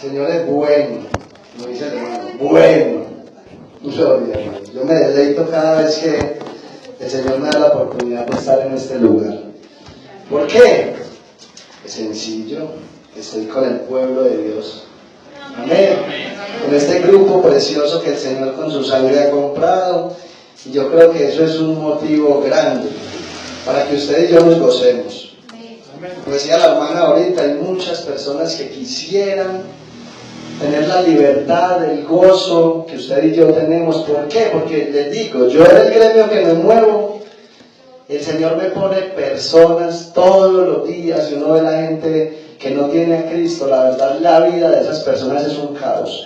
Señor es bueno, como dice el hermano, bueno. Gloria a Dios. Yo me deleito cada vez que el Señor me da la oportunidad de estar en este lugar. ¿Por qué? Es sencillo, estoy con el pueblo de Dios. Amén. Con este grupo precioso que el Señor con su sangre ha comprado. Y yo creo que eso es un motivo grande para que usted y yo nos gocemos. Como decía la hermana ahorita, hay muchas personas que quisieran tener la libertad, el gozo que usted y yo tenemos. ¿Por qué? Porque les digo, yo en el gremio que me muevo, el Señor me pone personas todos los días, y uno ve la gente que no tiene a Cristo. La verdad, la vida de esas personas es un caos.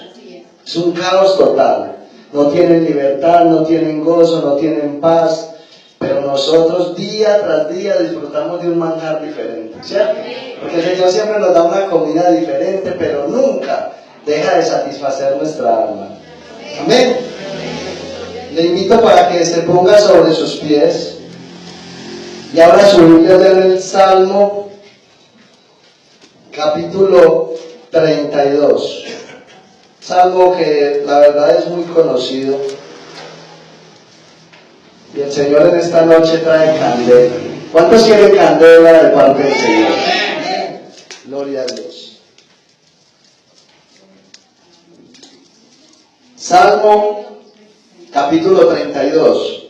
Es un caos total. No tienen libertad, no tienen gozo, no tienen paz. Pero nosotros día tras día disfrutamos de un manjar diferente, ¿cierto? Porque el Señor siempre nos da una comida diferente, pero nunca deja de satisfacer nuestra alma. Amén. Le invito para que se ponga sobre sus pies y abra su Biblia en el Salmo capítulo 32. Salmo que la verdad es muy conocido. Y el Señor en esta noche trae candela. ¿Cuántos quieren candela de parte del Señor? Gloria a Dios. Salmo capítulo 32.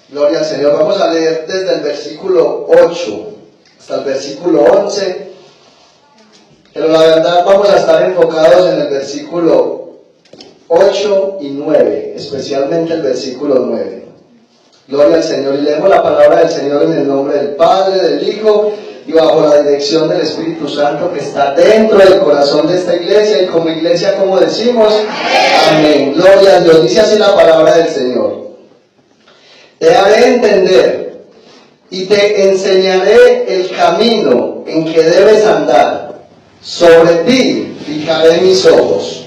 Gloria al Señor. Vamos a leer desde el versículo 8 hasta el versículo 11. Pero la verdad vamos a estar enfocados en el versículo 8 y 9, especialmente el versículo 9. Gloria al Señor. Y leemos la palabra del Señor en el nombre del Padre, del Hijo y bajo la dirección del Espíritu Santo que está dentro del corazón de esta iglesia. Y como iglesia, como decimos, amén. Gloria a Dios. Dice así la palabra del Señor: te haré entender y te enseñaré el camino en que debes andar. Sobre ti fijaré mis ojos.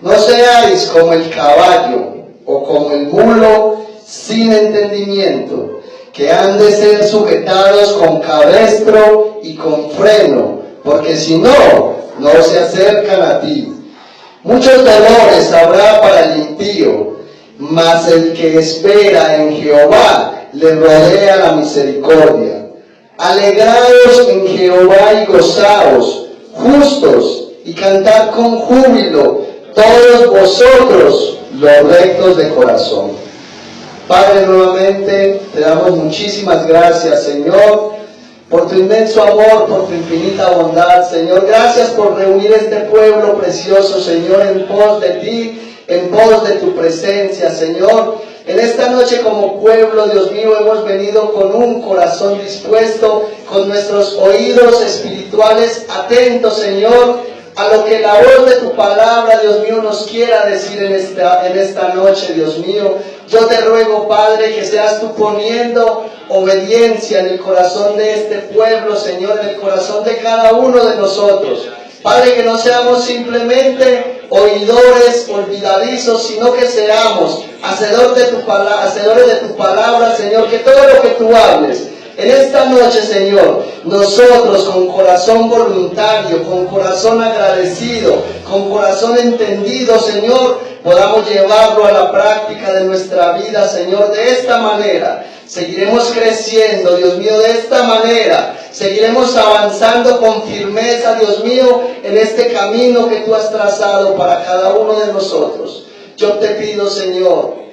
No seáis como el caballo o como el mulo sin entendimiento, que han de ser sujetados con cabestro y con freno, porque si no, no se acercan a ti. Muchos dolores habrá para el impío, mas el que espera en Jehová le rodea la misericordia. Alegraos en Jehová y gozaos, justos, y cantad con júbilo, todos vosotros los rectos de corazón. Padre, nuevamente te damos muchísimas gracias, Señor, por tu inmenso amor, por tu infinita bondad, Señor. Gracias por reunir este pueblo precioso, Señor, en pos de ti, en pos de tu presencia, Señor. En esta noche como pueblo, Dios mío, hemos venido con un corazón dispuesto, con nuestros oídos espirituales atentos, Señor, a lo que la voz de tu palabra, Dios mío, nos quiera decir en esta noche, Dios mío. Yo te ruego, Padre, que seas tú poniendo obediencia en el corazón de este pueblo, Señor, en el corazón de cada uno de nosotros. Padre, que no seamos simplemente oidores olvidadizos, sino que seamos hacedores de tu palabra, Señor, que todo lo que tú hables en esta noche, Señor, nosotros con corazón voluntario, con corazón agradecido, con corazón entendido, Señor, podamos llevarlo a la práctica de nuestra vida, Señor. De esta manera seguiremos creciendo, Dios mío, de esta manera seguiremos avanzando con firmeza, Dios mío, en este camino que tú has trazado para cada uno de nosotros. Yo te pido, Señor,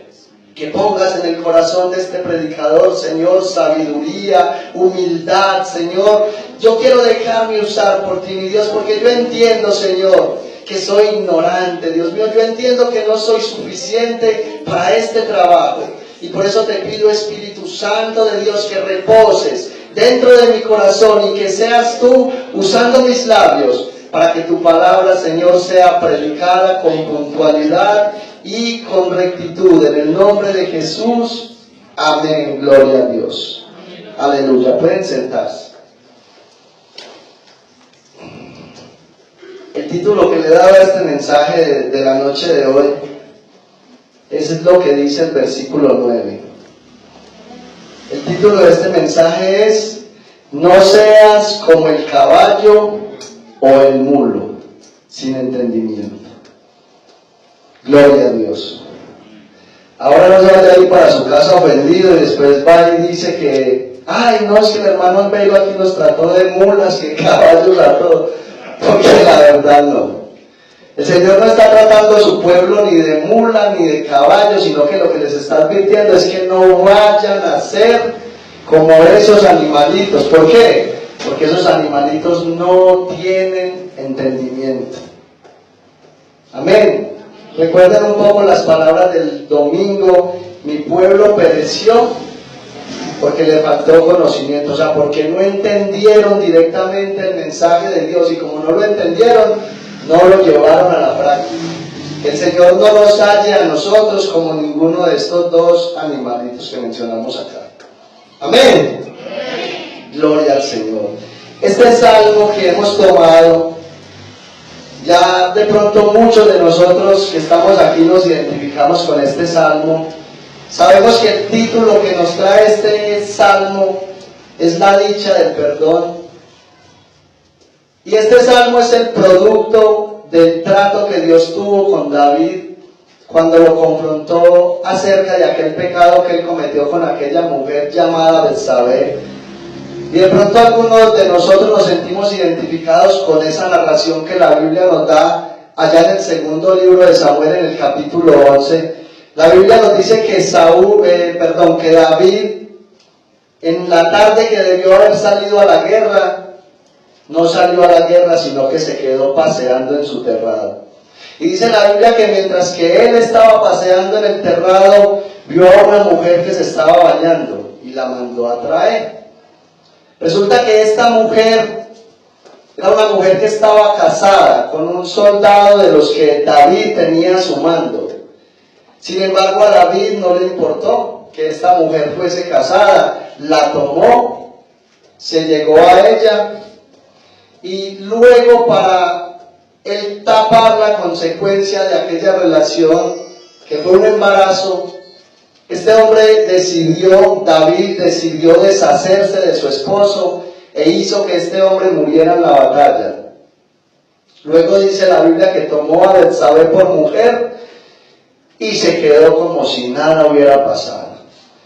que pongas en el corazón de este predicador, Señor, sabiduría, humildad, Señor. Yo quiero dejarme usar por ti, mi Dios, porque yo entiendo, Señor, que soy ignorante, Dios mío. Yo entiendo que no soy suficiente para este trabajo. Y por eso te pido, Espíritu Santo de Dios, que reposes dentro de mi corazón y que seas tú usando mis labios para que tu palabra, Señor, sea predicada con puntualidad y con rectitud. En el nombre de Jesús, amén. Gloria a Dios. Aleluya. Pueden sentarse. El título que le he dado a este mensaje de la noche de hoy es lo que dice el versículo 9. El título de este mensaje es: No seas como el caballo o el mulo, sin entendimiento. Gloria a Dios. Ahora no se vaya a ir para su casa ofendido y después va y dice que, ay, no, es que el hermano Albeiro aquí nos trató de mulas, que caballos a todo. Porque la verdad no. El Señor no está tratando a su pueblo ni de mula ni de caballo, sino que lo que les está advirtiendo es que no vayan a ser como esos animalitos. ¿Por qué? Porque esos animalitos no tienen entendimiento. Amén. Recuerden un poco las palabras del domingo: mi pueblo pereció porque le faltó conocimiento, o sea, porque no entendieron directamente el mensaje de Dios, y como no lo entendieron, no lo llevaron a la práctica. Que el Señor no nos halle a nosotros como ninguno de estos dos animalitos que mencionamos acá. Amén. Gloria al Señor. Este salmo que hemos tomado, ya de pronto muchos de nosotros que estamos aquí nos identificamos con este salmo. Sabemos que el título que nos trae este salmo es la dicha del perdón. Y este salmo es el producto del trato que Dios tuvo con David cuando lo confrontó acerca de aquel pecado que él cometió con aquella mujer llamada Betsabé. Y de pronto algunos de nosotros nos sentimos identificados con esa narración que la Biblia nos da allá en el segundo libro de Samuel, en el capítulo 11. La Biblia nos dice que que David, en la tarde que debió haber salido a la guerra, no salió a la guerra, sino que se quedó paseando en su terrado. Y dice la Biblia que mientras que él estaba paseando en el terrado, vio a una mujer que se estaba bañando y la mandó a traer. Resulta que esta mujer era una mujer que estaba casada con un soldado de los que David tenía a su mando. Sin embargo, a David no le importó que esta mujer fuese casada. La tomó, se llegó a ella, y luego, para él tapar la consecuencia de aquella relación, que fue un embarazo, David decidió deshacerse de su esposo e hizo que este hombre muriera en la batalla. Luego dice la Biblia que tomó a Betsabé por mujer y se quedó como si nada hubiera pasado.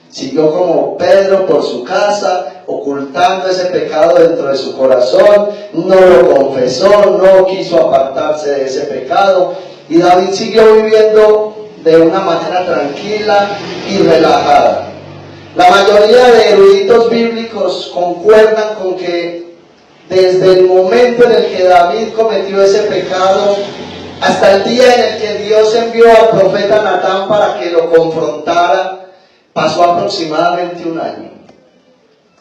Siguió como Pedro por su casa, ocultando ese pecado dentro de su corazón, no lo confesó, no quiso apartarse de ese pecado, y David siguió viviendo de una manera tranquila y relajada. La mayoría de eruditos bíblicos concuerdan con que desde el momento en el que David cometió ese pecado hasta el día en el que Dios envió al profeta Natán para que lo confrontara, pasó aproximadamente un año.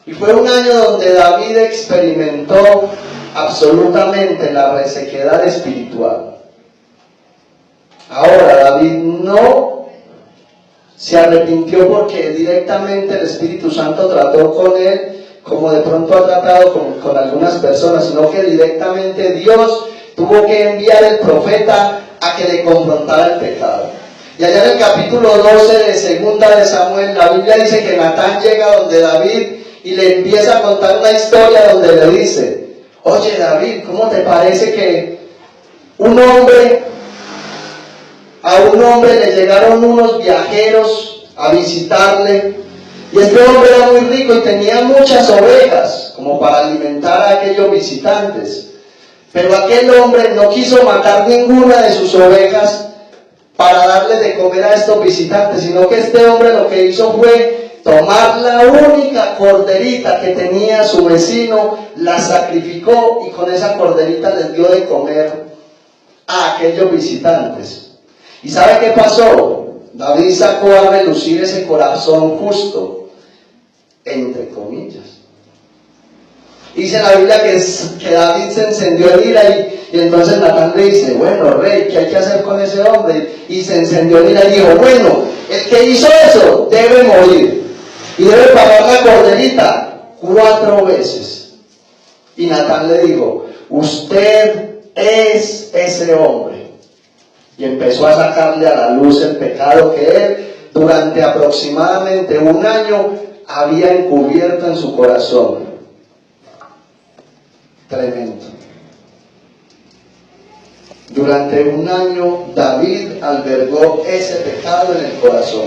Y fue un año donde David experimentó absolutamente la resequedad espiritual. Ahora, David no se arrepintió porque directamente el Espíritu Santo trató con él, como de pronto ha tratado con algunas personas, sino que directamente Dios tuvo que enviar el profeta a que le confrontara el pecado. Y allá en el capítulo 12 de segunda de Samuel, la Biblia dice que Natán llega donde David y le empieza a contar una historia donde le dice: oye David, ¿cómo te parece que a un hombre le llegaron unos viajeros a visitarle, y este hombre era muy rico y tenía muchas ovejas como para alimentar a aquellos visitantes, pero aquel hombre no quiso matar ninguna de sus ovejas para darle de comer a estos visitantes, sino que este hombre lo que hizo fue tomar la única corderita que tenía su vecino, la sacrificó y con esa corderita les dio de comer a aquellos visitantes. ¿Y sabe qué pasó? David sacó a relucir ese corazón justo, entre comillas. Dice la Biblia que David se encendió en ira y entonces Natán le dice: bueno, rey, ¿qué hay que hacer con ese hombre? Y se encendió en ira y dijo: bueno, el que hizo eso debe morir y debe pagar la corderita 4 veces. Y Natán le dijo: usted es ese hombre. Y empezó a sacarle a la luz el pecado que él durante aproximadamente un año había encubierto en su corazón. tremendo. Durante un año David albergó ese pecado en el corazón.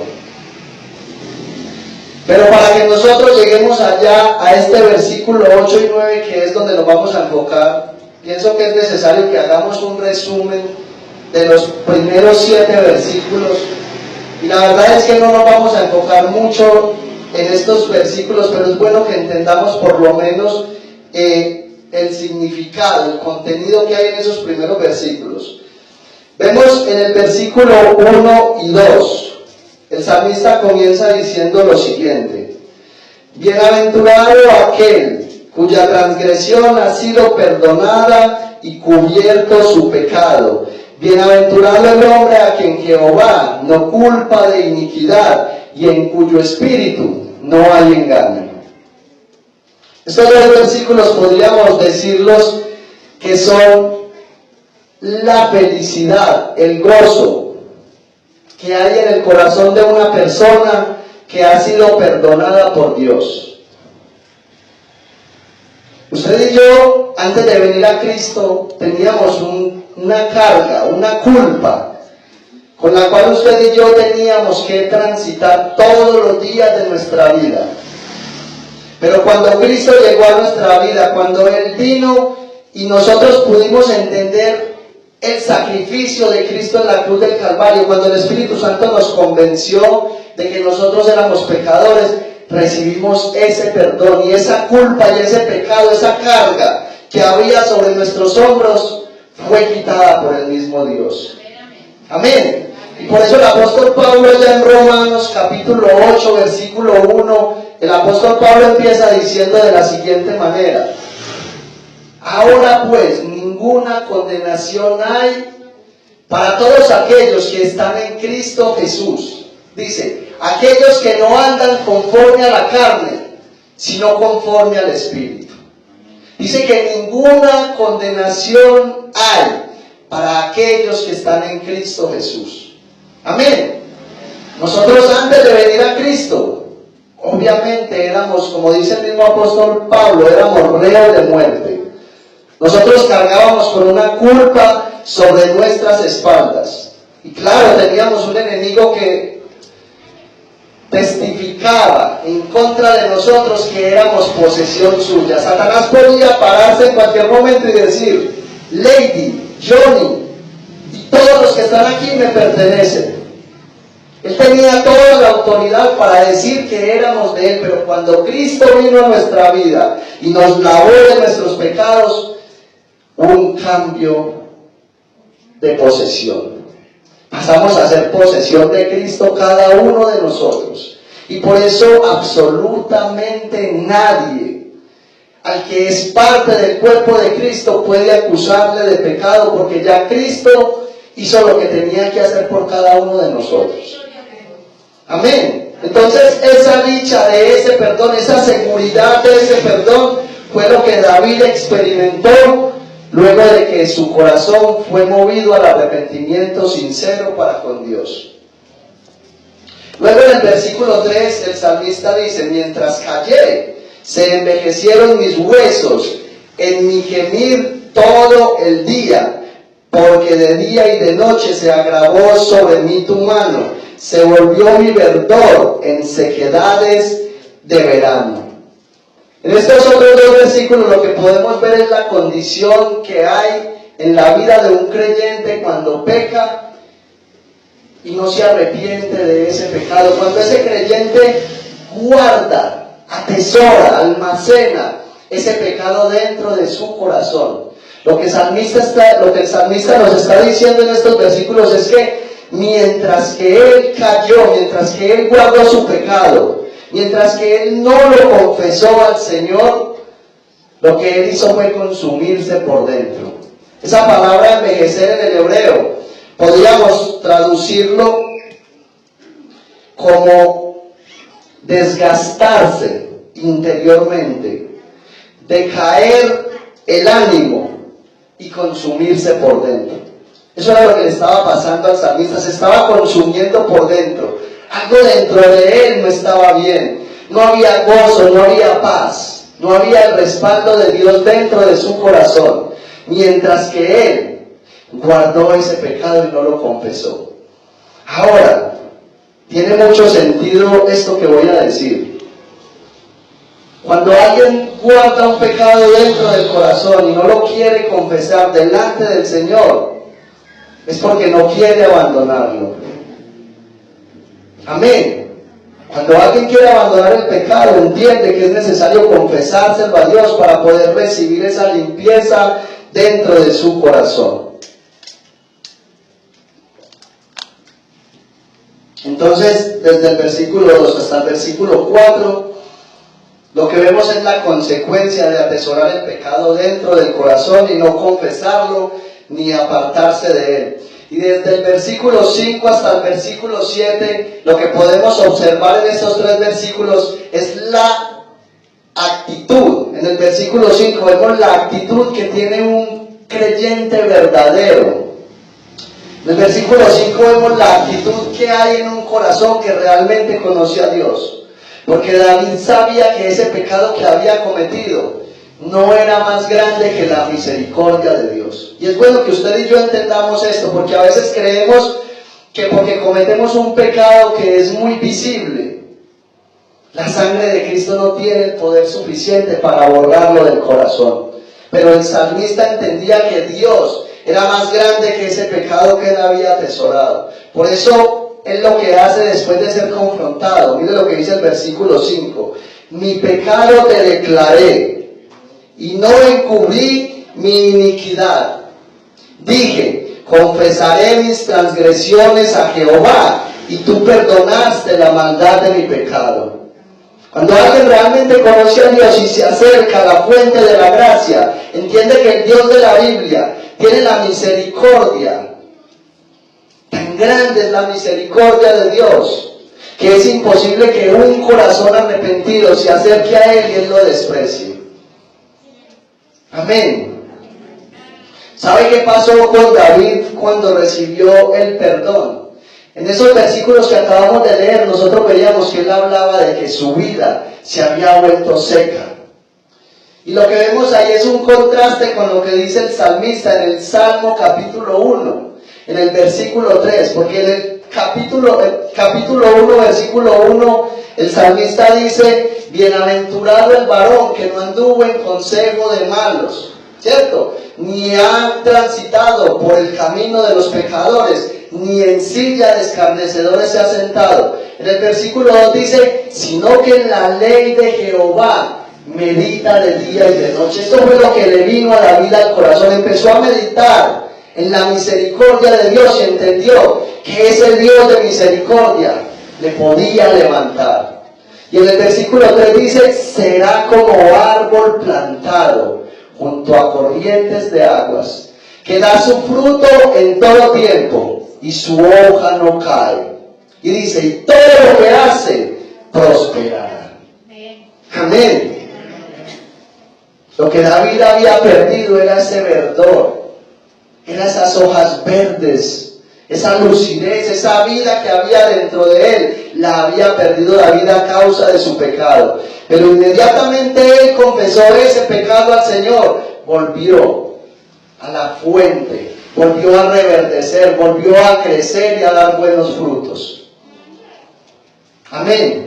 Pero para que nosotros lleguemos allá a este versículo 8 y 9, que es donde nos vamos a enfocar, pienso que es necesario que hagamos un resumen de los primeros 7 versículos. Y la verdad es que no nos vamos a enfocar mucho en estos versículos, pero es bueno que entendamos por lo menos el significado, el contenido que hay en esos primeros versículos. Vemos en el versículo 1 y 2, el salmista comienza diciendo lo siguiente: bienaventurado aquel cuya transgresión ha sido perdonada y cubierto su pecado. Bienaventurado el hombre a quien Jehová no culpa de iniquidad y en cuyo espíritu no hay engaño. Estos 2 versículos podríamos decirlos que son la felicidad, el gozo que hay en el corazón de una persona que ha sido perdonada por Dios. Usted y yo, antes de venir a Cristo, teníamos una carga, una culpa, con la cual usted y yo teníamos que transitar todos los días de nuestra vida. Pero cuando Cristo llegó a nuestra vida, cuando Él vino y nosotros pudimos entender el sacrificio de Cristo en la cruz del Calvario, cuando el Espíritu Santo nos convenció de que nosotros éramos pecadores, recibimos ese perdón, y esa culpa y ese pecado, esa carga que había sobre nuestros hombros, fue quitada por el mismo Dios. Amén. Y por eso el apóstol Pablo, ya en Romanos capítulo 8, versículo 1, el apóstol Pablo empieza diciendo de la siguiente manera: ahora pues ninguna condenación hay para todos aquellos que están en Cristo Jesús. Dice, aquellos que no andan conforme a la carne, sino conforme al Espíritu. Dice que ninguna condenación hay para aquellos que están en Cristo Jesús. Amén. Nosotros antes de venir a Cristo, obviamente éramos, como dice el mismo apóstol Pablo, éramos reos de muerte. Nosotros cargábamos con una culpa sobre nuestras espaldas. Y claro, teníamos un enemigo que testificaba en contra de nosotros que éramos posesión suya. Satanás podía pararse en cualquier momento y decir: Lady, Johnny y todos los que están aquí me pertenecen. Él tenía toda la autoridad para decir que éramos de Él, pero cuando Cristo vino a nuestra vida y nos lavó de nuestros pecados, hubo un cambio de posesión. Pasamos a ser posesión de Cristo cada uno de nosotros. Y por eso absolutamente nadie al que es parte del cuerpo de Cristo puede acusarle de pecado, porque ya Cristo hizo lo que tenía que hacer por cada uno de nosotros. Amén. Entonces esa dicha de ese perdón, esa seguridad de ese perdón, fue lo que David experimentó luego de que su corazón fue movido al arrepentimiento sincero para con Dios. Luego en el versículo 3 el salmista dice: mientras callé, se envejecieron mis huesos en mi gemir todo el día, porque de día y de noche se agravó sobre mí tu mano, se volvió mi verdor en sequedades de verano. En estos otros 2 versículos lo que podemos ver es la condición que hay en la vida de un creyente cuando peca y no se arrepiente de ese pecado. Cuando ese creyente guarda, atesora, almacena ese pecado dentro de su corazón. Lo que el salmista nos está diciendo en estos versículos es que mientras que él cayó, mientras que él guardó su pecado, mientras que él no lo confesó al Señor, lo que él hizo fue consumirse por dentro. Esa palabra envejecer en el hebreo, podríamos traducirlo como desgastarse interiormente, decaer el ánimo y consumirse por dentro. Eso era lo que le estaba pasando al salmista, se estaba consumiendo por dentro. Algo dentro de él no estaba bien, no había gozo, no había paz. No había el respaldo de Dios dentro de su corazón, mientras que él guardó ese pecado y no lo confesó. Ahora, tiene mucho sentido esto que voy a decir. Cuando alguien guarda un pecado dentro del corazón y no lo quiere confesar delante del Señor, es porque no quiere abandonarlo. Amén. Cuando alguien quiere abandonar el pecado, entiende que es necesario confesárselo a Dios para poder recibir esa limpieza dentro de su corazón. Entonces, desde el versículo 2 hasta el versículo 4, lo que vemos es la consecuencia de atesorar el pecado dentro del corazón y no confesarlo ni apartarse de él. Y desde el versículo 5 hasta el versículo 7, lo que podemos observar en esos tres versículos es la actitud. En el versículo 5 vemos la actitud que tiene un creyente verdadero. En el versículo 5 vemos la actitud que hay en un corazón que realmente conoce a Dios. Porque David sabía que ese pecado que había cometido no era más grande que la misericordia de Dios. Y es bueno que usted y yo entendamos esto, porque a veces creemos que porque cometemos un pecado que es muy visible, la sangre de Cristo no tiene el poder suficiente para borrarlo del corazón. Pero el salmista entendía que Dios era más grande que ese pecado que él había atesorado. Por eso él lo que hace después de ser confrontado, mire lo que dice el versículo 5: mi pecado te declaré y no encubrí mi iniquidad. Dije, confesaré mis transgresiones a Jehová, y tú perdonaste la maldad de mi pecado. Cuando alguien realmente conoce a Dios y se acerca a la fuente de la gracia, entiende que el Dios de la Biblia tiene la misericordia. Tan grande es la misericordia de Dios, que es imposible que un corazón arrepentido se acerque a Él y Él lo desprecie. Amén. ¿Sabe qué pasó con David cuando recibió el perdón? En esos versículos que acabamos de leer, nosotros veíamos que él hablaba de que su vida se había vuelto seca. Y lo que vemos ahí es un contraste con lo que dice el salmista en el Salmo capítulo 1, en el versículo 3, porque en el capítulo 1, versículo 1, el salmista dice: bienaventurado el varón que no anduvo en consejo de malos, ¿cierto? Ni ha transitado por el camino de los pecadores, ni en silla de escarnecedores se ha sentado. En el versículo 2 dice: sino que en la ley de Jehová medita de día y de noche. Esto fue lo que le vino a David al corazón. Empezó a meditar en la misericordia de Dios y entendió que ese Dios de misericordia le podía levantar. Y en el versículo 3 dice: será como árbol plantado junto a corrientes de aguas, que da su fruto en todo tiempo, y su hoja no cae. Y dice: y todo lo que hace prosperará. Amén. Lo que David había perdido era ese verdor, eran esas hojas verdes, esa lucidez, esa vida que había dentro de él, la había perdido David a causa de su pecado. Pero inmediatamente él confesó ese pecado al Señor, volvió a la fuente, volvió a reverdecer, volvió a crecer y a dar buenos frutos. Amén.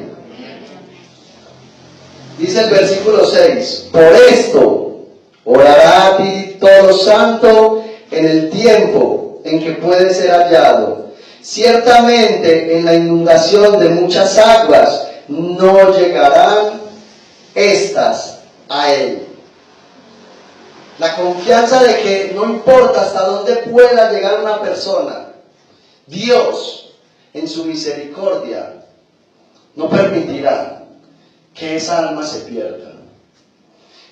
Dice el versículo 6: por esto orará a ti todo santo en el tiempo en que puede ser hallado. Ciertamente en la inundación de muchas aguas no llegarán estas a él. La confianza de que no importa hasta dónde pueda llegar una persona, Dios en su misericordia no permitirá que esa alma se pierda.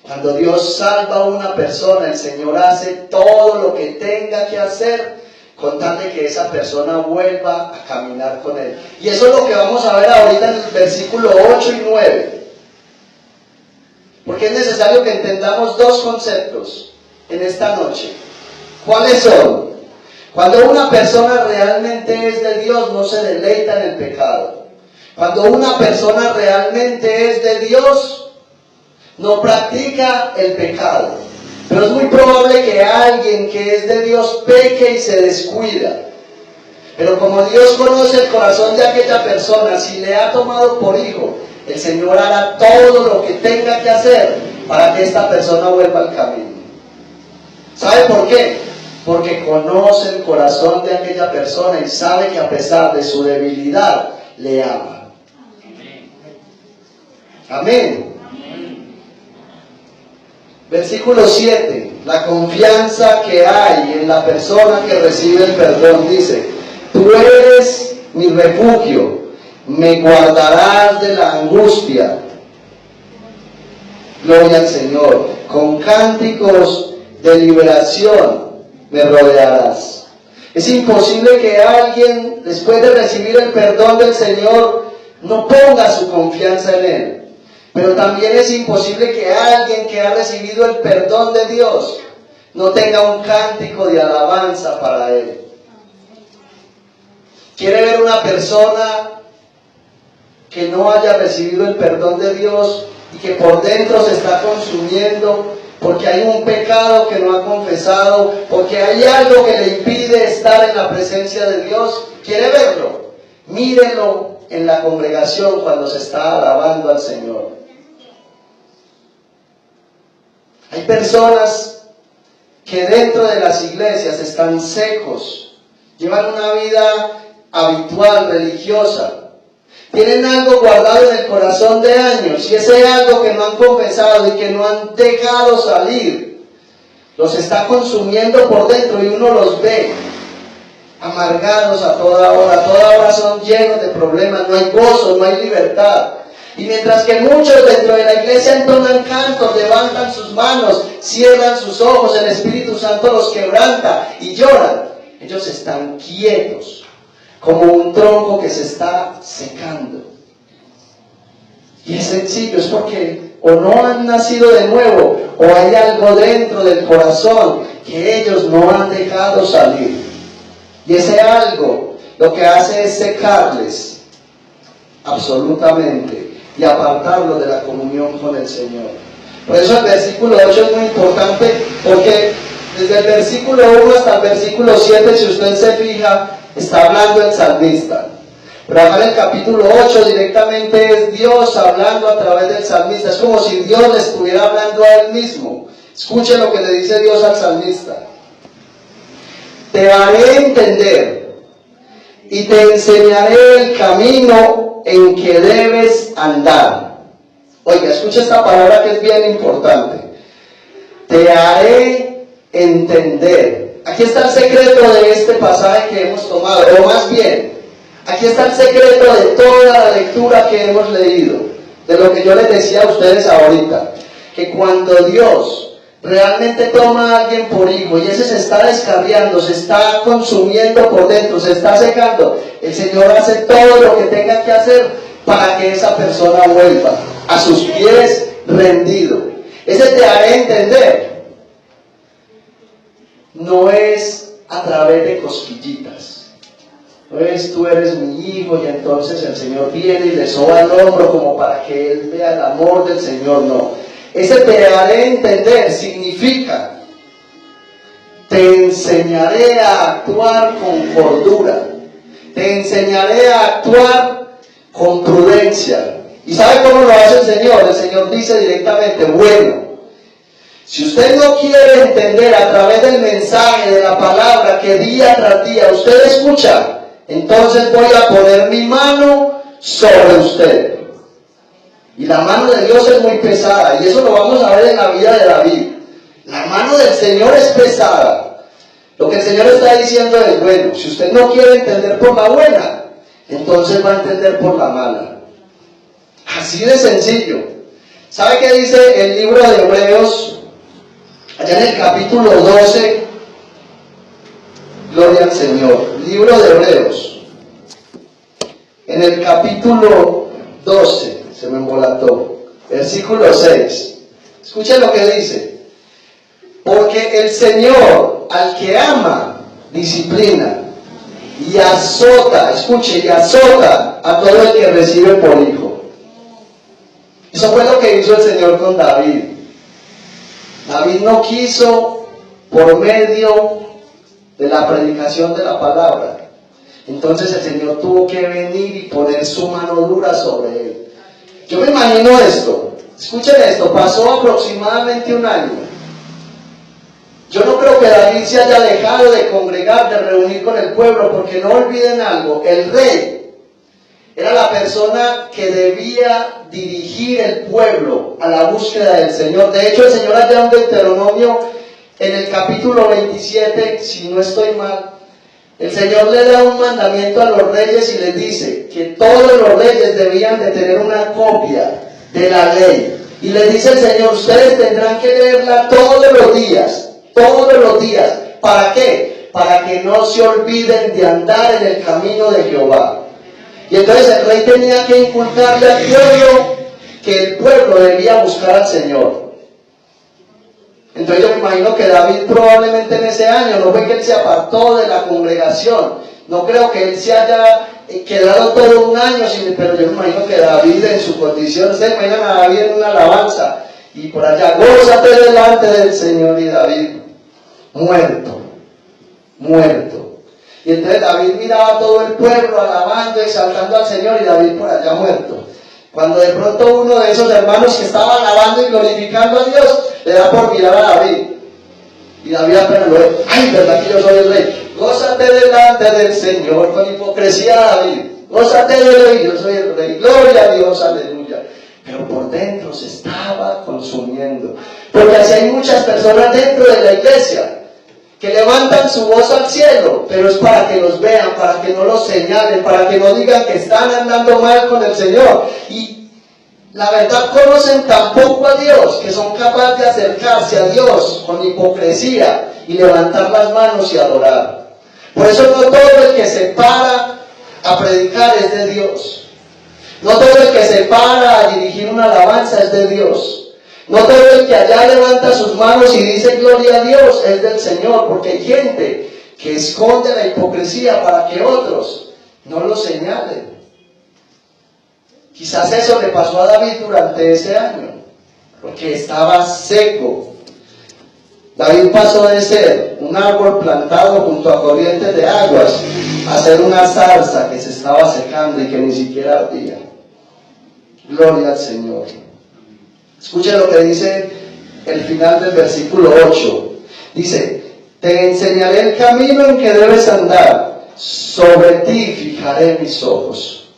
Cuando Dios salva a una persona, el Señor hace todo lo que tenga que hacer con tal de que esa persona vuelva a caminar con Él. Y eso es lo que vamos a ver ahorita en el versículo 8 y 9. Porque es necesario que entendamos dos conceptos en esta noche. ¿Cuáles son? Cuando una persona realmente es de Dios, no se deleita en el pecado. Cuando una persona realmente es de Dios, no practica el pecado. Pero es muy probable que alguien que es de Dios peque y se descuida. Pero como Dios conoce el corazón de aquella persona, si le ha tomado por hijo, el Señor hará todo lo que tenga que hacer para que esta persona vuelva al camino. ¿Sabe por qué? Porque conoce el corazón de aquella persona y sabe que a pesar de su debilidad, le ama. Amén. Versículo 7. La confianza que hay en la persona que recibe el perdón dice: tú eres mi refugio, me guardarás de la angustia. Gloria al Señor. Con cánticos de liberación me rodearás. Es imposible que alguien, después de recibir el perdón del Señor, no ponga su confianza en Él. Pero también es imposible que alguien que ha recibido el perdón de Dios no tenga un cántico de alabanza para Él. ¿Quiere ver una persona que no haya recibido el perdón de Dios y que por dentro se está consumiendo porque hay un pecado que no ha confesado, porque hay algo que le impide estar en la presencia de Dios? ¿Quiere verlo? Mírelo en la congregación cuando se está alabando al Señor. Hay personas que dentro de las iglesias están secos, llevan una vida habitual, religiosa, tienen algo guardado en el corazón de años, y ese algo que no han confesado y que no han dejado salir, los está consumiendo por dentro, y uno los ve amargados a toda hora son llenos de problemas, no hay gozo, no hay libertad. Y mientras que muchos dentro de la iglesia entonan cantos, levantan sus manos, cierran sus ojos, el Espíritu Santo los quebranta y lloran, ellos están quietos, como un tronco que se está secando. Y es sencillo, es porque o no han nacido de nuevo, o hay algo dentro del corazón que ellos no han dejado salir. Y ese algo lo que hace es secarles absolutamente y apartarlo de la comunión con el Señor. Por eso el versículo 8 es muy importante, porque desde el versículo 1 hasta el versículo 7, si usted se fija, está hablando el salmista. Pero acá en el capítulo 8 directamente es Dios hablando a través del salmista. Es como si Dios le estuviera hablando a él mismo. Escuche lo que le dice Dios al salmista: te haré entender y te enseñaré el camino en que debes andar. Oiga, escucha esta palabra que es bien importante. Te haré entender. Aquí está el secreto de este pasaje que hemos tomado, o más bien, aquí está el secreto de toda la lectura que hemos leído, de lo que yo les decía a ustedes ahorita, que cuando Dios realmente toma a alguien por hijo y ese se está descarriando, se está consumiendo por dentro, se está secando, el Señor hace todo lo que tenga que hacer para que esa persona vuelva a sus pies rendido. Ese te haré entender no es a través de cosquillitas, no es tú eres mi hijo y entonces el Señor viene y le soba el hombro como para que él vea el amor del Señor. No, ese te haré entender significa te enseñaré a actuar con cordura, te enseñaré a actuar con prudencia. ¿Y sabe cómo lo hace el Señor? El Señor dice directamente: bueno, si usted no quiere entender a través del mensaje, de la palabra que día tras día usted escucha, entonces voy a poner mi mano sobre usted. Y la mano de Dios es muy pesada, y eso lo vamos a ver en la vida de David. La mano del Señor es pesada. Lo que el Señor está diciendo es: bueno, si usted no quiere entender por la buena, entonces va a entender por la mala. Así de sencillo. ¿Sabe qué dice el libro de Hebreos? Allá en el capítulo 12, gloria al Señor, libro de Hebreos, en el capítulo 12, se me embolató, versículo 6, escuchen lo que dice: porque el Señor al que ama, disciplina y azota, escuche, y azota a todo el que recibe por hijo. Eso fue lo que hizo el Señor con David. David no quiso por medio de la predicación de la palabra. Entonces el Señor tuvo que venir y poner su mano dura sobre él. Yo me imagino esto. Escuchen esto, pasó aproximadamente un año. Yo no creo que David se haya dejado de congregar, de reunir con el pueblo, porque no olviden algo, el rey era la persona que debía dirigir el pueblo a la búsqueda del Señor. De hecho, el Señor allá en Deuteronomio, en el capítulo 27, si no estoy mal, el Señor le da un mandamiento a los reyes y les dice que todos los reyes debían de tener una copia de la ley. Y le dice el Señor, ustedes tendrán que leerla todos los días. ¿Para qué? Para que no se olviden de andar en el camino de Jehová. Y entonces el rey tenía que inculcarle al pueblo que el pueblo debía buscar al Señor. Entonces yo me imagino que David probablemente en ese año, no fue que él se apartó de la congregación, no creo que él se haya quedado todo un año, pero yo me imagino que David en su condición, ustedes imaginan a David en una alabanza, y por allá, gózate delante del Señor, y David muerto. Y entonces David miraba a todo el pueblo alabando y exaltando al Señor, y David por allá muerto. Cuando de pronto uno de esos hermanos que estaba alabando y glorificando a Dios, le da por mirar a David. Y David apenas lo ve, ay, verdad que yo soy el rey. Gózate delante del Señor, con hipocresía David. Gózate del rey, yo soy el rey. Gloria a Dios, aleluya. Pero por dentro se estaba consumiendo. Porque así hay muchas personas dentro de la iglesia que levantan su voz al cielo, pero es para que los vean, para que no los señalen, para que no digan que están andando mal con el Señor. Y la verdad conocen tan poco a Dios que son capaces de acercarse a Dios con hipocresía y levantar las manos y adorar. Por eso no todo el que se para a predicar es de Dios. No todo el que se para a dirigir una alabanza es de Dios. No todo el que allá levanta sus manos y dice gloria a Dios es del Señor, porque hay gente que esconde la hipocresía para que otros no lo señalen. Quizás eso le pasó a David durante ese año, porque estaba seco. David pasó de ser un árbol plantado junto a corrientes de aguas a ser una zarza que se estaba secando y que ni siquiera ardía. Gloria al Señor. Escuchen lo que dice el final del versículo 8. Dice, te enseñaré el camino en que debes andar, sobre ti fijaré mis ojos.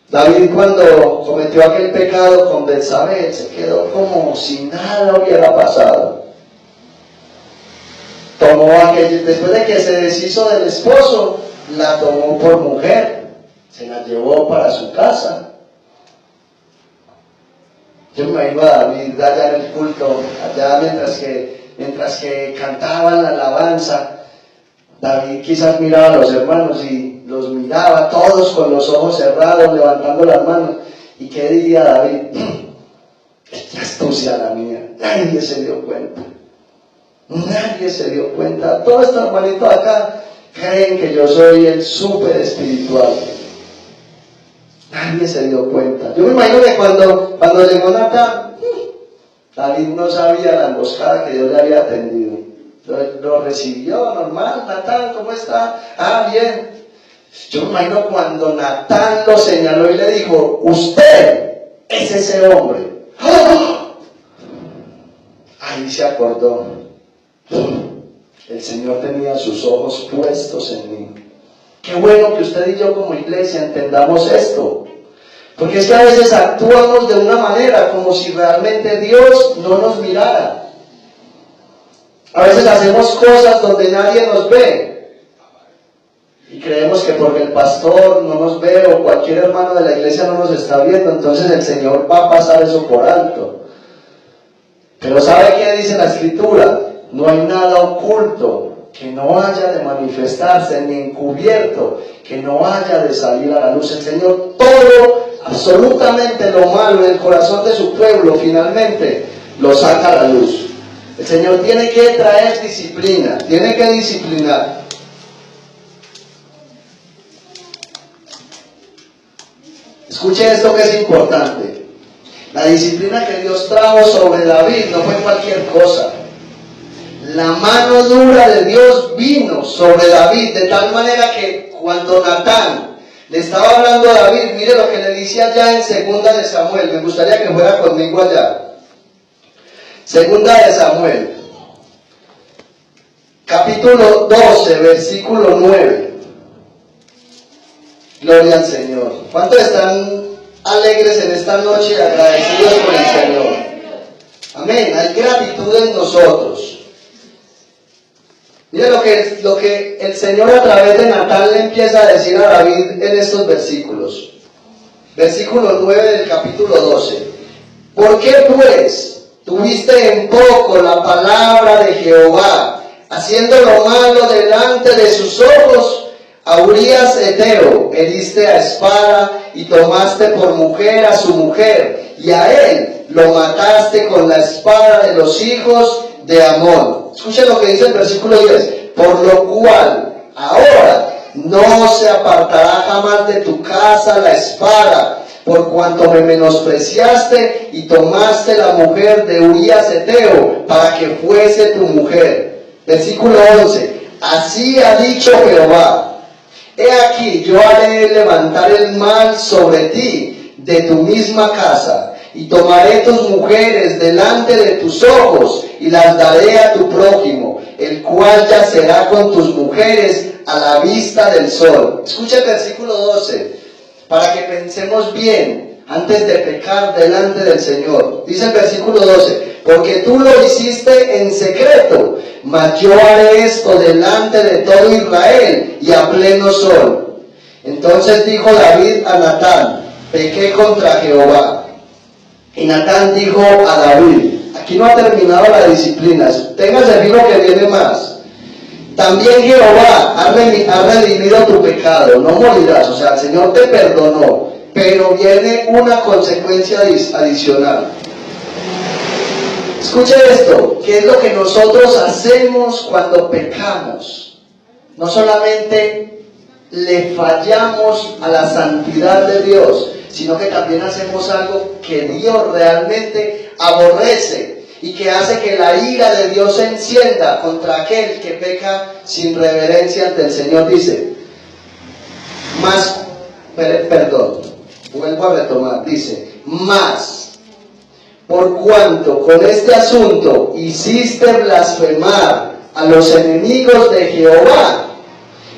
David, cuando cometió aquel pecado con Betsabé, se quedó como si nada hubiera pasado. Después de que se deshizo del esposo, la tomó por mujer, se la llevó para su casa. Yo me imagino a David allá en el culto, allá mientras que cantaban la alabanza, David quizás miraba a los hermanos y los miraba todos con los ojos cerrados, levantando las manos. ¿Y qué diría David? Qué astucia la mía, nadie se dio cuenta. Todos estos hermanitos acá creen que yo soy el súper espiritual. Nadie se dio cuenta. Yo me imagino que cuando llegó Natán, David no sabía la emboscada que Dios le había tendido. Lo recibió normal. Natán, ¿cómo está? Ah, bien. Yo me imagino cuando Natán lo señaló y le dijo, usted es ese hombre. ¡Oh! Ahí se acordó. El Señor tenía sus ojos puestos en mí. Qué bueno que usted y yo como iglesia entendamos esto. Porque es que a veces actuamos de una manera como si realmente Dios no nos mirara. A veces hacemos cosas donde nadie nos ve. Y creemos que porque el pastor no nos ve o cualquier hermano de la iglesia no nos está viendo, entonces el Señor va a pasar eso por alto. Pero ¿sabe qué dice la Escritura? No hay nada oculto que no haya de manifestarse, ni encubierto que no haya de salir a la luz. El Señor todo, absolutamente lo malo en el corazón de su pueblo, finalmente lo saca a la luz. El Señor tiene que traer disciplina, tiene que disciplinar. Escuche esto que es importante. La disciplina que Dios trajo sobre David no fue cualquier cosa. La mano dura de Dios vino sobre David de tal manera que cuando Natán le estaba hablando a David, mire lo que le dice allá en Segunda de Samuel. Me gustaría que fuera conmigo allá. Segunda de Samuel, capítulo 12, versículo 9. Gloria al Señor. ¿Cuántos están alegres en esta noche y agradecidos por el Señor? Amén. Hay gratitud en nosotros. Mira lo que el Señor a través de Natán le empieza a decir a David en estos versículos. Versículo 9 del capítulo 12. ¿Por qué pues tuviste en poco la palabra de Jehová, haciendo lo malo delante de sus ojos? A Urías heteo heriste a espada y tomaste por mujer a su mujer, y a él lo mataste con la espada de los hijos de Amón. Escuchen lo que dice el versículo 10. Por lo cual ahora no se apartará jamás de tu casa la espada, por cuanto me menospreciaste y tomaste la mujer de Urías heteo para que fuese tu mujer. Versículo 11. Así ha dicho Jehová: he aquí, yo haré levantar el mal sobre ti de tu misma casa, y tomaré tus mujeres delante de tus ojos, y las daré a tu prójimo, el cual yacerá con tus mujeres a la vista del sol. Escucha el versículo 12, para que pensemos bien antes de pecar delante del Señor. Dice el versículo 12, porque tú lo hiciste en secreto, mas yo haré esto delante de todo Israel y a pleno sol. Entonces dijo David a Natán: pequé contra Jehová. Y Natán dijo a David, aquí no ha terminado la disciplina, téngase fijo que viene más. También Jehová ha redimido tu pecado, no morirás. O sea, el Señor te perdonó, pero viene una consecuencia adicional. Escuche esto, ¿qué es lo que nosotros hacemos cuando pecamos? No solamente le fallamos a la santidad de Dios, sino que también hacemos algo que Dios realmente aborrece y que hace que la ira de Dios se encienda contra aquel que peca sin reverencia ante el Señor. Dice, vuelvo a retomar, dice, más, por cuanto con este asunto hiciste blasfemar a los enemigos de Jehová,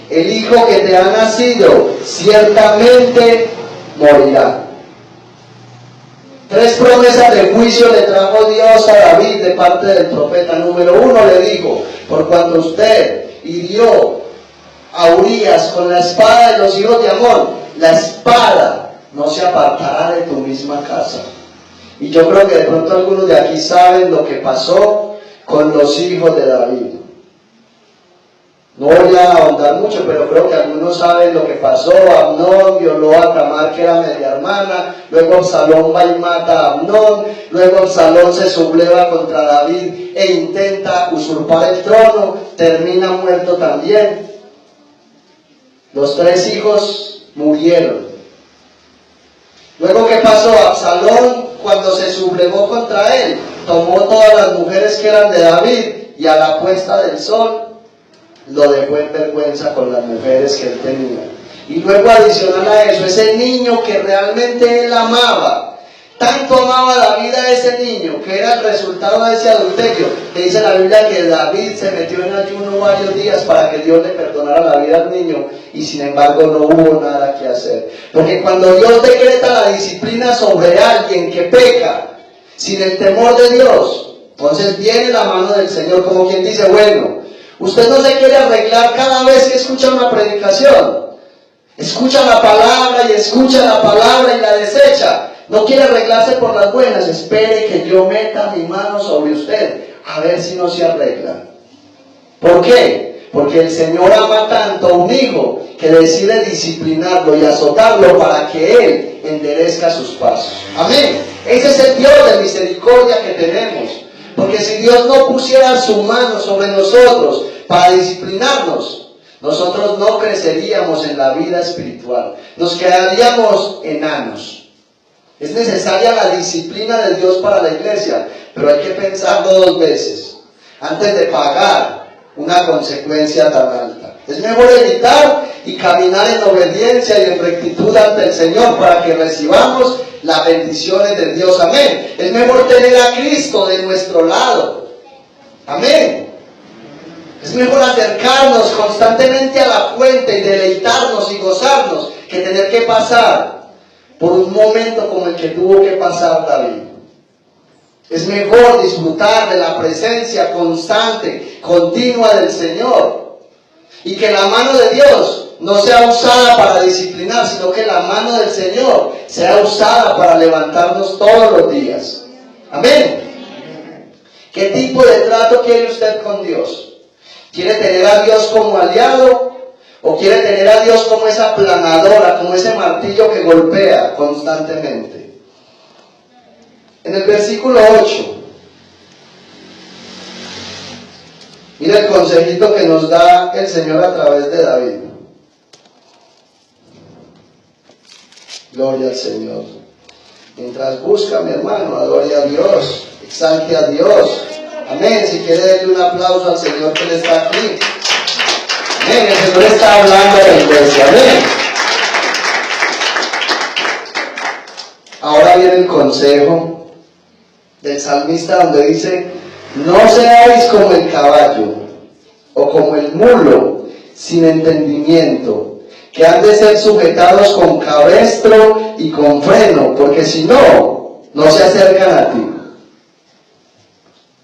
el hijo que te ha nacido ciertamente morirá. 3 promesas de juicio le trajo Dios a David de parte del profeta. Número 1, le dijo: por cuanto usted hirió a Urías con la espada de los hijos de Amón, la espada no se apartará de tu misma casa. Y yo creo que de pronto algunos de aquí saben lo que pasó con los hijos de David. No voy a ahondar mucho, pero creo que algunos saben lo que pasó. Amnón violó a Tamar, que era media hermana. Luego Absalón va y mata a Amnón. Luego Absalón se subleva contra David e intenta usurpar el trono. Termina muerto también. Los 3 hijos murieron. Luego, ¿qué pasó? Absalón, cuando se sublevó contra él, tomó todas las mujeres que eran de David y a la puesta del sol lo dejó en vergüenza con las mujeres que él tenía. Y luego, adicional a eso, ese niño que realmente él amaba, tanto amaba David a ese niño, que era el resultado de ese adulterio, que dice la Biblia que David se metió en ayuno varios días para que Dios le perdonara la vida al niño, y sin embargo no hubo nada que hacer. Porque cuando Dios decreta la disciplina sobre alguien que peca sin el temor de Dios, entonces viene la mano del Señor, como quien dice, bueno, usted no se quiere arreglar cada vez que escucha una predicación. Escucha la palabra y escucha la palabra y la desecha. No quiere arreglarse por las buenas. Espere que yo meta mi mano sobre usted, a ver si no se arregla. ¿Por qué? Porque el Señor ama tanto a un hijo que decide disciplinarlo y azotarlo para que él enderezca sus pasos. Amén. Ese es el Dios de misericordia que tenemos. Porque si Dios no pusiera su mano sobre nosotros para disciplinarnos, nosotros no creceríamos en la vida espiritual. Nos quedaríamos enanos. Es necesaria la disciplina de Dios para la iglesia, pero hay que pensarlo 2 veces antes de pagar una consecuencia tan alta. Es mejor evitar y caminar en obediencia y en rectitud ante el Señor para que recibamos las bendiciones de Dios. Amén. Es mejor tener a Cristo de nuestro lado. Amén. Es mejor acercarnos constantemente a la fuente y deleitarnos y gozarnos que tener que pasar por un momento como el que tuvo que pasar David. Es mejor disfrutar de la presencia constante, continua del Señor. Y que la mano de Dios no sea usada para disciplinar, sino que la mano del Señor sea usada para levantarnos todos los días. Amén. ¿Qué tipo de trato quiere usted con Dios? ¿Quiere tener a Dios como aliado? ¿O quiere tener a Dios como esa planadora, como ese martillo que golpea constantemente? En el versículo 8, mira el consejito que nos da el Señor a través de David. Gloria al Señor. Mientras busca, mi hermano, adore a Dios, exalte a Dios. Amén. Si quiere, darle un aplauso al Señor que Él está aquí. Amén. El Señor está hablando a la iglesia. Amén. Ahora viene el consejo del salmista donde dice: no seáis como el caballo o como el mulo sin entendimiento, que han de ser sujetados con cabestro y con freno, porque si no, no se acercan a ti.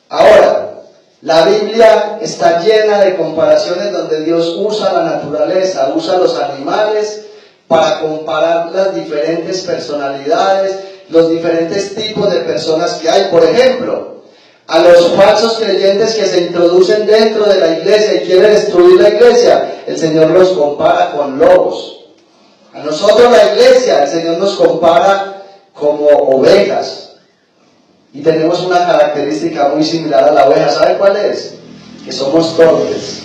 Ahora, la Biblia está llena de comparaciones donde Dios usa la naturaleza, usa los animales para comparar las diferentes personalidades, los diferentes tipos de personas que hay. Por ejemplo, a los falsos creyentes que se introducen dentro de la iglesia y quieren destruir la iglesia, el Señor los compara con lobos. A nosotros, la iglesia, el Señor nos compara como ovejas. Y tenemos una característica muy similar a la oveja. ¿Sabe cuál es? Que somos torpes.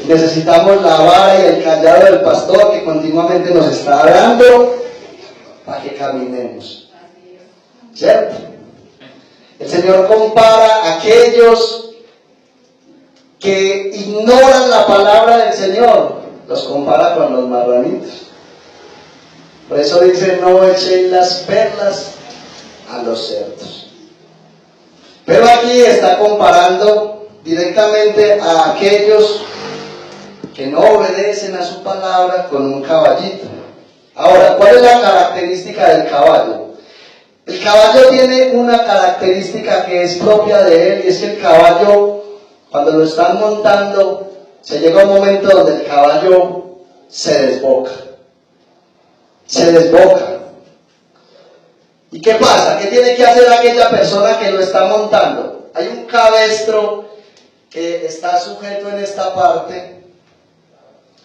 Necesitamos la vara y el callado del pastor que continuamente nos está dando para que caminemos. ¿Cierto? El Señor compara a aquellos que ignoran la palabra del Señor, los compara con los marranitos. Por eso dice: no echen las perlas a los cerdos. Pero aquí está comparando directamente a aquellos que no obedecen a su palabra con un caballito. Ahora, ¿cuál es la característica del caballo? El caballo tiene una característica que es propia de él, y es que el caballo, cuando lo están montando, se llega un momento donde el caballo se desboca. Se desboca. ¿Y qué pasa? ¿Qué tiene que hacer aquella persona que lo está montando? Hay un cabestro que está sujeto en esta parte,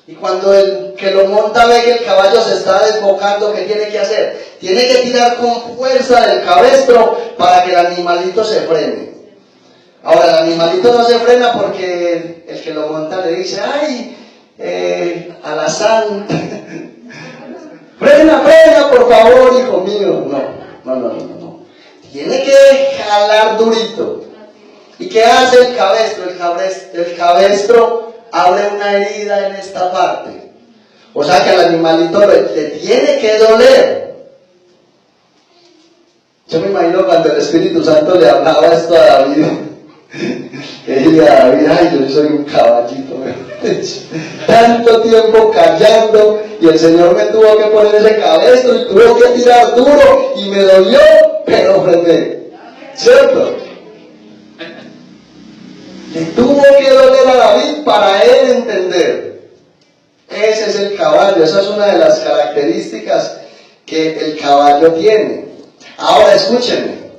y cuando el que lo monta ve que el caballo se está desbocando, ¿qué tiene que hacer? Tiene que tirar con fuerza del cabestro para que el animalito se frene. Ahora, el animalito no se frena porque el que lo monta le dice: ¡ay, alazán! ¡Frena, por favor, hijo mío! No. Tiene que jalar durito. ¿Y qué hace el cabestro? El cabestro abre una herida en esta parte. O sea que al animalito le tiene que doler. Yo me imagino cuando el Espíritu Santo le hablaba esto a David, que decía a David: ay, yo soy un caballito, tanto tiempo callando, y el Señor me tuvo que poner ese cabestro y tuvo que tirar duro y me dolió, pero frené. ¿Cierto? Le tuvo que doler a David para él entender. Ese es el caballo. Esa es una de las características que el caballo tiene. Ahora escúchenme,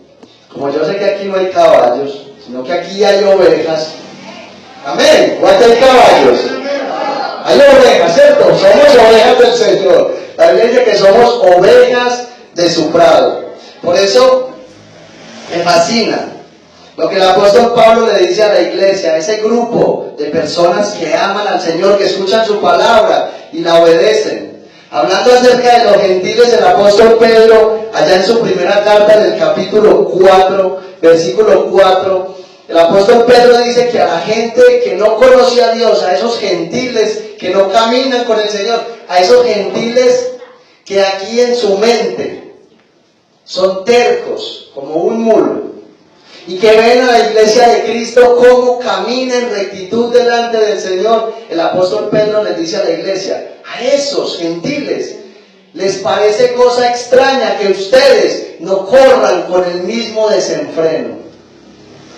como yo sé que aquí no hay caballos, sino que aquí hay ovejas. Amén. ¿Cuántos hay caballos? Hay ovejas, ¿cierto? Somos ovejas del Señor. La Biblia dice que somos ovejas de su prado. Por eso me fascina lo que el apóstol Pablo le dice a la iglesia, a ese grupo de personas que aman al Señor, que escuchan su palabra y la obedecen. Hablando acerca de los gentiles, el apóstol Pedro, allá en su primera carta, en el capítulo 4, versículo 4, el apóstol Pedro dice que a la gente que no conoce a Dios, a esos gentiles que no caminan con el Señor, a esos gentiles que aquí en su mente son tercos, como un mulo, y que ven a la iglesia de Cristo cómo camina en rectitud delante del Señor, el apóstol Pedro les dice a la iglesia, a esos gentiles les parece cosa extraña que ustedes no corran con el mismo desenfreno.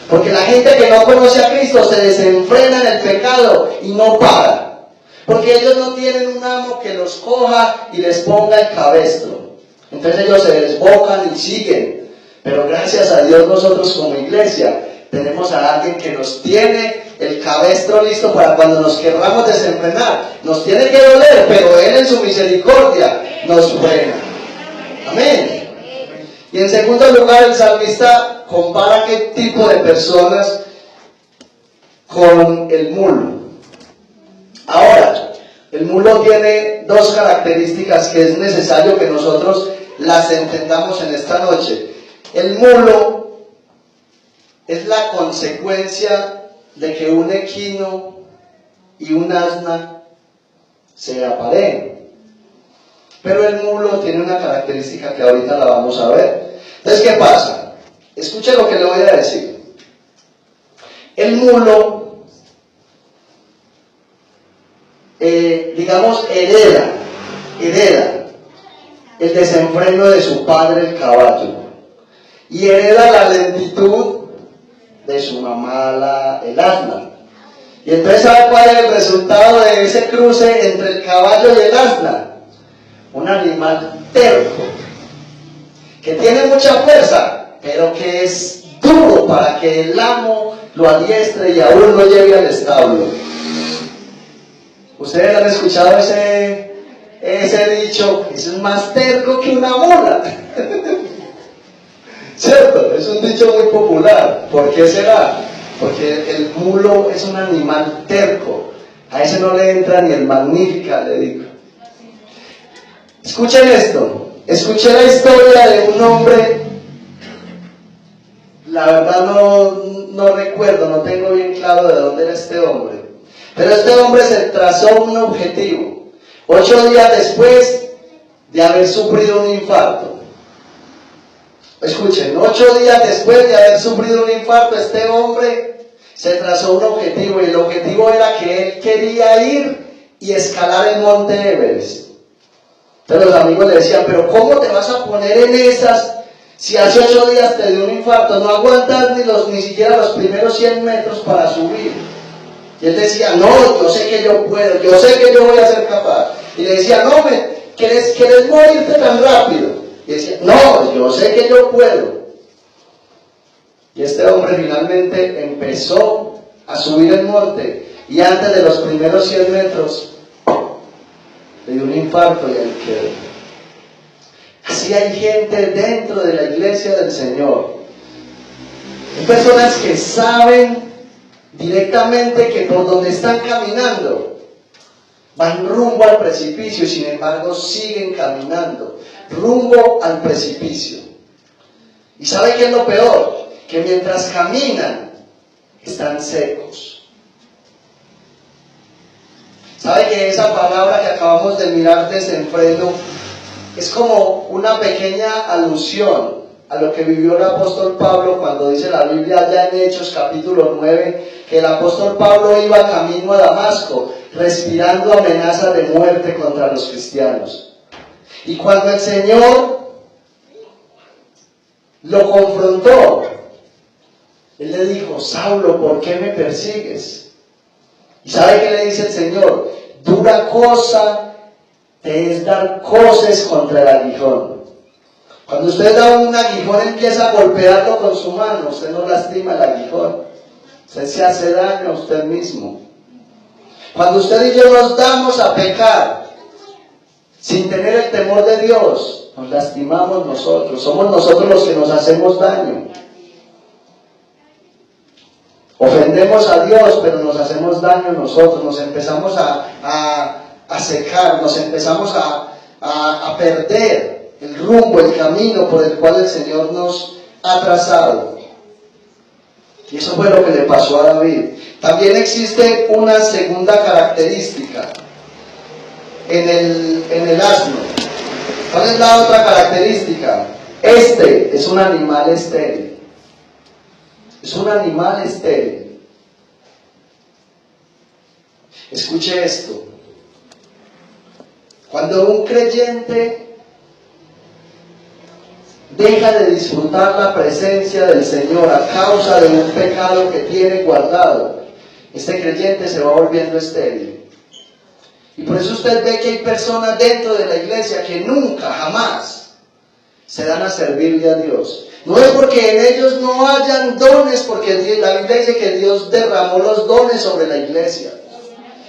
Porque la gente que no conoce a Cristo se desenfrena en el pecado y no para. Porque ellos no tienen un amo que los coja y les ponga el cabestro. Entonces ellos se desbocan y siguen. Pero gracias a Dios nosotros como iglesia tenemos a alguien que nos tiene el cabestro listo para cuando nos querramos desenfrenar. Nos tiene que doler, pero Él en su misericordia nos frena. Amén. Y en segundo lugar, el salmista compara qué tipo de personas con el mulo. Ahora, el mulo tiene dos características que es necesario que nosotros las entendamos en esta noche. El mulo es la consecuencia de que un equino y un asna se apareen. Pero el mulo tiene una característica que ahorita la vamos a ver. Entonces, ¿qué pasa? Escuche lo que le voy a decir. El mulo, digamos, hereda el desenfreno de su padre, el caballo. Y hereda la lentitud de su mamá, el asna. Y entonces, ¿sabe cuál es el resultado de ese cruce entre el caballo y el asna? Un animal terco, que tiene mucha fuerza, pero que es duro para que el amo lo adiestre y aún lo lleve al establo. ¿Ustedes han escuchado ese dicho? Es más terco que una mula. ¿Cierto? Es un dicho muy popular. ¿Por qué será? Porque el mulo es un animal terco. A ese no le entra ni el Magnífica, le digo. Escuchen esto. Escuché la historia de un hombre. La verdad no recuerdo, no tengo bien claro de dónde era este hombre. Pero este hombre se trazó un objetivo. 8 días después de haber sufrido un infarto. Escuchen, 8 días después de haber sufrido un infarto, este hombre se trazó un objetivo, y el objetivo era que él quería ir y escalar el monte Everest. Entonces los amigos le decían, pero ¿cómo te vas a poner en esas si hace 8 días te dio un infarto? No aguantas ni siquiera los primeros 100 metros para subir. Y él decía, no, yo sé que yo puedo, yo sé que yo voy a ser capaz. Y le decía, no, ¿quieres morirte tan rápido? Y decía, no, yo sé que yo puedo. Y este hombre finalmente empezó a subir el monte, y antes de los primeros 100 metros le dio un infarto y él quedó. Así hay gente dentro de la iglesia del Señor. Hay personas que saben directamente que por donde están caminando van rumbo al precipicio, y sin embargo siguen caminando rumbo al precipicio. ¿Y sabe qué es lo peor? Que mientras caminan están secos. ¿Sabe que esa palabra que acabamos de mirar, desenfreno, es como una pequeña alusión a lo que vivió el apóstol Pablo cuando dice la Biblia allá en Hechos capítulo 9, que el apóstol Pablo iba camino a Damasco, respirando amenazas de muerte contra los cristianos? Y cuando el Señor lo confrontó, Él le dijo, Saulo, ¿por qué me persigues? ¿Y sabe qué le dice el Señor? Dura cosa te es dar coces contra el aguijón. Cuando usted da un aguijón, empieza a golpearlo con su mano, usted no lastima el aguijón, usted se hace daño a usted mismo. Cuando usted y yo nos damos a pecar sin tener el temor de Dios, nos lastimamos nosotros, somos nosotros los que nos hacemos daño. Ofendemos a Dios, pero nos hacemos daño nosotros, nos empezamos a secar, nos empezamos a perder el rumbo, el camino por el cual el Señor nos ha trazado. Y eso fue lo que le pasó a David. También existe una segunda característica en el asno. ¿Cuál es la otra característica? Este es un animal estéril. Es un animal estéril. Escuche esto. Cuando un creyente deja de disfrutar la presencia del Señor a causa de un pecado que tiene guardado, este creyente se va volviendo estéril. Y por eso usted ve que hay personas dentro de la iglesia que nunca, jamás se dan a servirle a Dios. No es porque en ellos no hayan dones, porque la Biblia dice que Dios derramó los dones sobre la iglesia.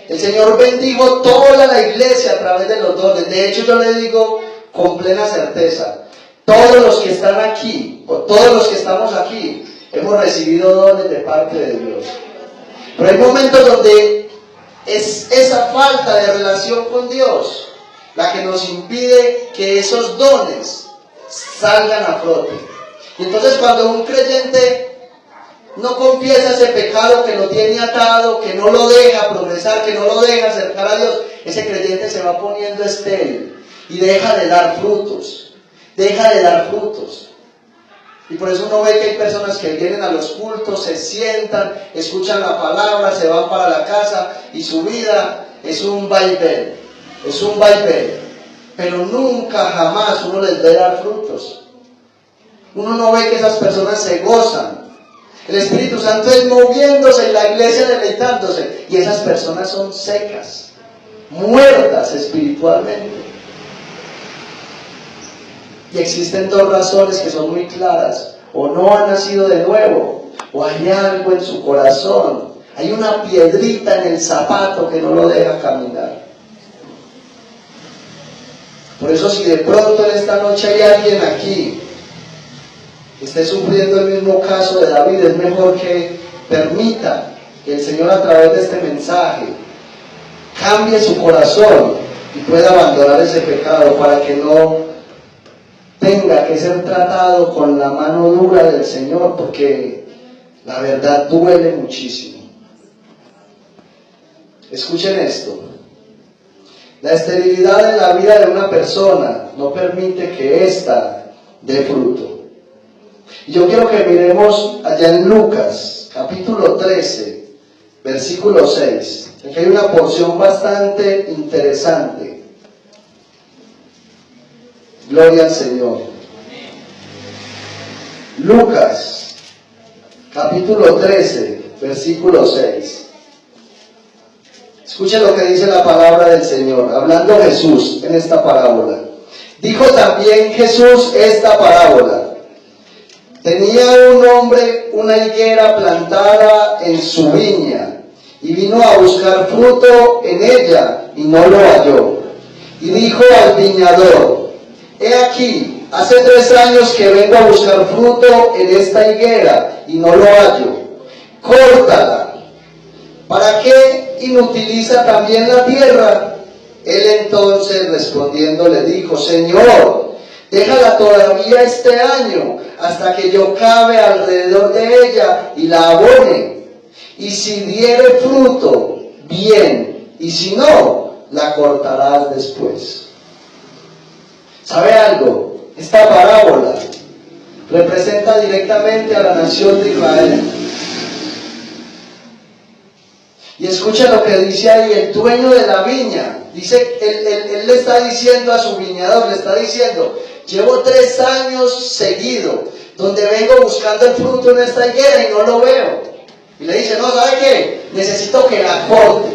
El Señor bendijo toda la iglesia a través de los dones. De hecho, yo le digo con plena certeza, todos los que están aquí, o todos los que estamos aquí, hemos recibido dones de parte de Dios. Pero hay momentos donde es esa falta de relación con Dios la que nos impide que esos dones salgan a flote. Y entonces cuando un creyente no confiesa ese pecado que lo tiene atado, que no lo deja progresar, que no lo deja acercar a Dios, ese creyente se va poniendo estéril y deja de dar frutos, Y por eso uno ve que hay personas que vienen a los cultos, se sientan, escuchan la palabra, se van para la casa y su vida es un vaivén, pero nunca jamás uno les ve dar frutos. Uno no ve que esas personas se gozan. El Espíritu Santo es moviéndose en la iglesia, deleitándose, y esas personas son secas, muertas espiritualmente. Y existen dos razones que son muy claras: o no han nacido de nuevo, o hay algo en su corazón, hay una piedrita en el zapato que no lo deja caminar. Por eso, si de pronto en esta noche hay alguien aquí que esté sufriendo el mismo caso de David, es mejor que permita que el Señor, a través de este mensaje, cambie su corazón y pueda abandonar ese pecado, para que no tenga que ser tratado con la mano dura del Señor, porque la verdad duele muchísimo. Escuchen esto: la esterilidad en la vida de una persona no permite que ésta dé fruto. Y yo quiero que miremos allá en Lucas, capítulo 13, versículo 6. Aquí hay una porción bastante interesante. Gloria al Señor. Lucas, capítulo 13, versículo 6. Escuchen lo que dice la palabra del Señor, hablando Jesús en esta parábola. Dijo también Jesús esta parábola: tenía un hombre una higuera plantada en su viña, y vino a buscar fruto en ella, y no lo halló. Y dijo al viñador: he aquí, hace 3 años que vengo a buscar fruto en esta higuera, y no lo hallo. Córtala. ¿Para qué inutiliza también la tierra? Él entonces respondiendo le dijo: Señor, déjala todavía este año, hasta que yo cabe alrededor de ella y la abone. Y si diere fruto, bien, y si no, la cortarás después. ¿Sabe algo? Esta parábola representa directamente a la nación de Israel. Y escucha lo que dice ahí el dueño de la viña. Dice, él le está diciendo a su viñador, le está diciendo: llevo 3 años seguido, donde vengo buscando el fruto en esta higuera y no lo veo. Y le dice: no, ¿sabe qué? Necesito que la corte.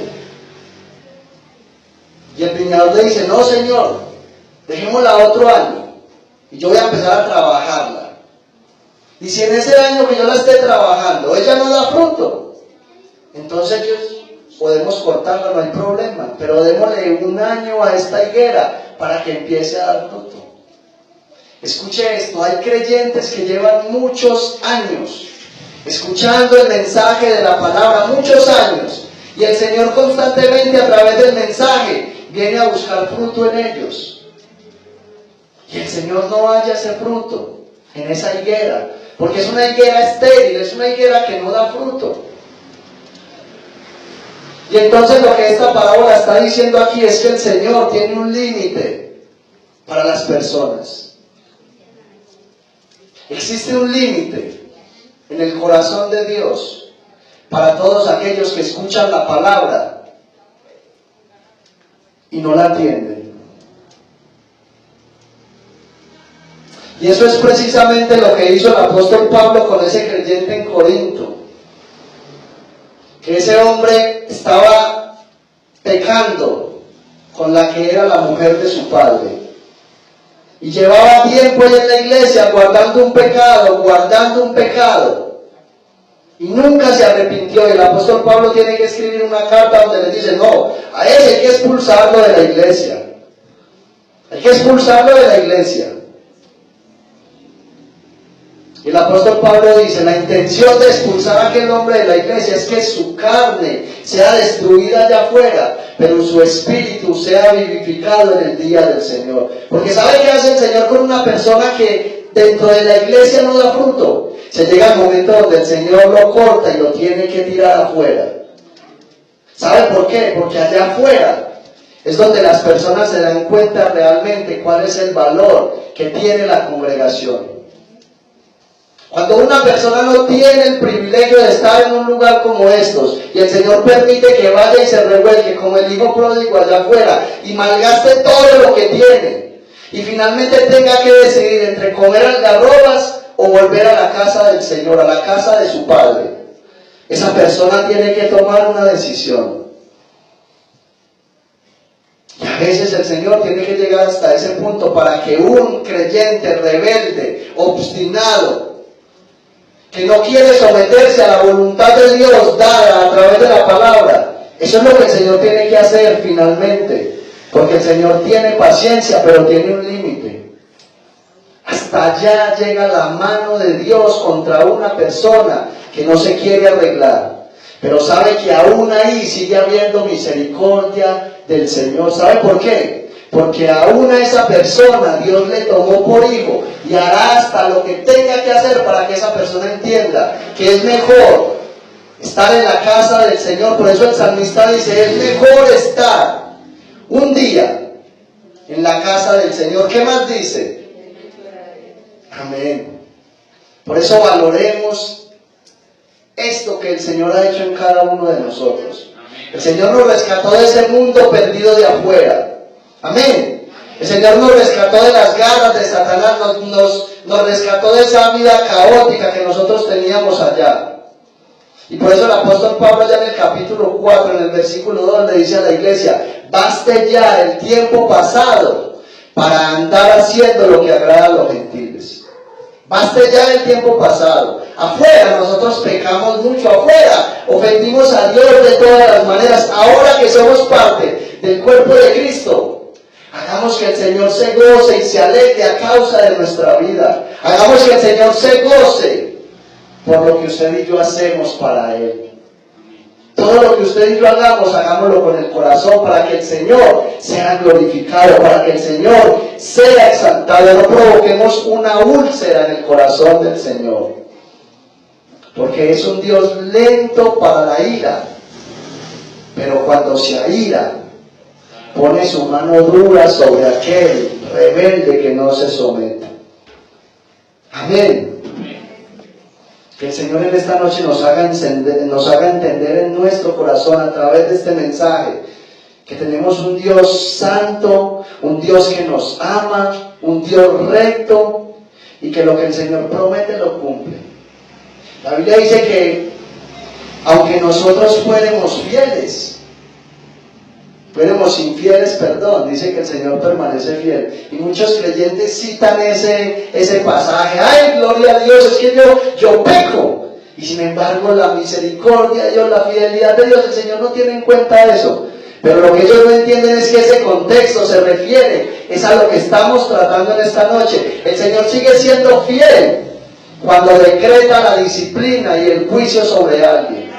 Y el viñador le dice: no, señor, dejémosla otro año, y yo voy a empezar a trabajarla. Y si en ese año que yo la esté trabajando, ella no da fruto, entonces podemos cortarla, no hay problema, pero démosle 1 año a esta higuera para que empiece a dar fruto. Escuche esto: hay creyentes que llevan muchos años escuchando el mensaje de la palabra, muchos años, y el Señor constantemente, a través del mensaje, viene a buscar fruto en ellos. Y el Señor no haya ese fruto en esa higuera, porque es una higuera estéril, es una higuera que no da fruto. Y entonces lo que esta parábola está diciendo aquí es que el Señor tiene un límite para las personas. Existe un límite en el corazón de Dios para todos aquellos que escuchan la palabra y no la atienden. Y eso es precisamente lo que hizo el apóstol Pablo con ese creyente en Corinto. Que ese hombre estaba pecando con la que era la mujer de su padre. Y llevaba tiempo en la iglesia guardando un pecado. Y nunca se arrepintió. Y el apóstol Pablo tiene que escribir una carta donde le dice, no, a ese hay que expulsarlo de la iglesia. Hay que expulsarlo de la iglesia. Y el apóstol Pablo dice, la intención de expulsar a aquel hombre de la iglesia es que su carne sea destruida allá afuera, pero su espíritu sea vivificado en el día del Señor. Porque ¿sabe qué hace el Señor con una persona que dentro de la iglesia no da fruto? Se llega el momento donde el Señor lo corta y lo tiene que tirar afuera. ¿Sabe por qué? Porque allá afuera es donde las personas se dan cuenta realmente cuál es el valor que tiene la congregación. Cuando una persona no tiene el privilegio de estar en un lugar como estos y el Señor permite que vaya y se revuelque como el hijo pródigo allá afuera y malgaste todo lo que tiene y finalmente tenga que decidir entre comer algarrobas o volver a la casa del Señor, a la casa de su Padre, esa persona tiene que tomar una decisión. Y a veces el Señor tiene que llegar hasta ese punto para que un creyente rebelde, obstinado, que no quiere someterse a la voluntad de Dios dada a través de la palabra, eso es lo que el Señor tiene que hacer finalmente, porque el Señor tiene paciencia, pero tiene un límite. Hasta allá llega la mano de Dios contra una persona que no se quiere arreglar, pero sabe que aún ahí sigue habiendo misericordia del Señor. ¿Sabe por qué? Porque aún a esa persona Dios le tomó por hijo y hará hasta lo que tenga que hacer para que esa persona entienda que es mejor estar en la casa del Señor. Por eso el salmista dice, es mejor estar un día en la casa del Señor. ¿Qué más dice? Amén. Por eso valoremos esto que el Señor ha hecho en cada uno de nosotros. El Señor nos rescató de ese mundo perdido de afuera. Amén. El Señor nos rescató de las garras de Satanás, nos rescató de esa vida caótica que nosotros teníamos allá. Y por eso el apóstol Pablo ya en el capítulo 4, en el versículo 2, le dice a la iglesia, baste ya el tiempo pasado para andar haciendo lo que agrada a los gentiles. Baste ya el tiempo pasado. Afuera nosotros pecamos mucho, afuera ofendimos a Dios de todas las maneras. Ahora que somos parte del cuerpo de Cristo, hagamos que el Señor se goce y se alegre a causa de nuestra vida. Hagamos que el Señor se goce por lo que usted y yo hacemos para Él. Todo lo que usted y yo hagamos, hagámoslo con el corazón para que el Señor sea glorificado, para que el Señor sea exaltado. No provoquemos una úlcera en el corazón del Señor, porque es un Dios lento para la ira, pero cuando se aira, pone su mano dura sobre aquel rebelde que no se somete. Amén. Que el Señor en esta noche nos haga entender en nuestro corazón a través de este mensaje que tenemos un Dios santo, un Dios que nos ama, un Dios recto y que lo que el Señor promete lo cumple. La Biblia dice que aunque nosotros fuéramos infieles, perdón, dice que el Señor permanece fiel. Y muchos creyentes citan ese pasaje. Ay, gloria a Dios, es que yo peco. Y sin embargo la misericordia de Dios, la fidelidad de Dios, el Señor no tiene en cuenta eso. Pero lo que ellos no entienden es que ese contexto se refiere, es a lo que estamos tratando en esta noche. El Señor sigue siendo fiel cuando decreta la disciplina y el juicio sobre alguien.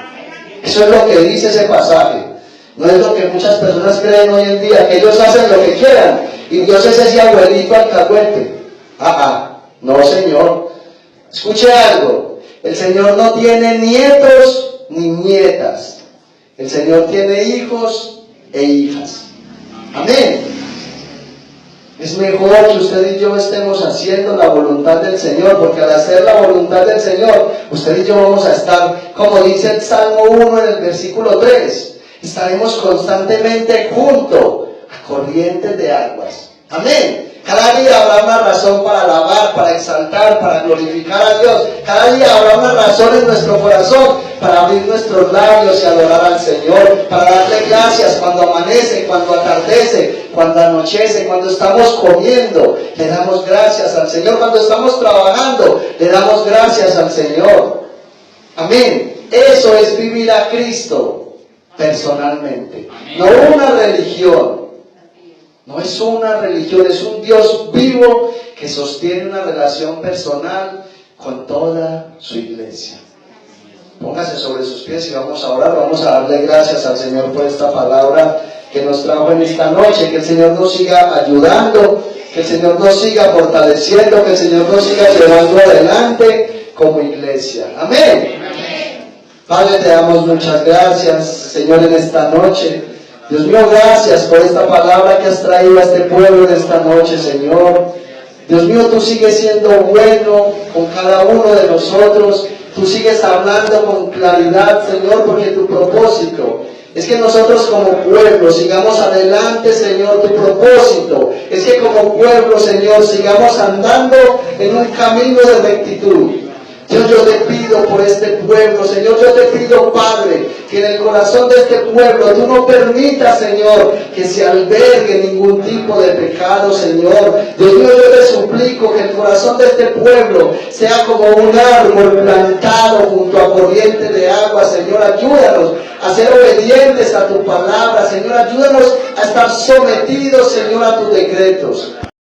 Eso es lo que dice ese pasaje. No es lo que muchas personas creen hoy en día, que ellos hacen lo que quieran, y Dios es ese abuelito alcahuete. No, Señor. Escuche algo, el Señor no tiene nietos ni nietas. El Señor tiene hijos e hijas. Amén. Es mejor que usted y yo estemos haciendo la voluntad del Señor, porque al hacer la voluntad del Señor, usted y yo vamos a estar, como dice el Salmo 1 en el versículo 3, estaremos constantemente junto a corrientes de aguas. Amén. Cada día habrá una razón para alabar, para exaltar, para glorificar a Dios. Cada día habrá una razón en nuestro corazón para abrir nuestros labios y adorar al Señor, para darle gracias cuando amanece, cuando atardece, cuando anochece, cuando estamos comiendo, le damos gracias al Señor, cuando estamos trabajando, le damos gracias al Señor. Amén. Eso es vivir a Cristo personalmente, no una religión. No es una religión, es un Dios vivo que sostiene una relación personal con toda su iglesia. Póngase sobre sus pies y vamos a orar, vamos a darle gracias al Señor por esta palabra que nos trajo en esta noche, que el Señor nos siga ayudando, que el Señor nos siga fortaleciendo, que el Señor nos siga llevando adelante como iglesia. Amén. Padre, te damos muchas gracias, Señor, en esta noche. Dios mío, gracias por esta palabra que has traído a este pueblo en esta noche, Señor. Dios mío, tú sigues siendo bueno con cada uno de nosotros. Tú sigues hablando con claridad, Señor, porque tu propósito es que nosotros como pueblo sigamos adelante, Señor, tu propósito es que como pueblo, Señor, sigamos andando en un camino de rectitud. Dios, yo te pido por este pueblo, Señor, yo te pido, Padre, que en el corazón de este pueblo tú no permitas, Señor, que se albergue ningún tipo de pecado, Señor. Dios mío, yo te suplico que el corazón de este pueblo sea como un árbol plantado junto a corrientes de agua, Señor. Ayúdanos a ser obedientes a tu palabra, Señor. Ayúdanos a estar sometidos, Señor, a tus decretos.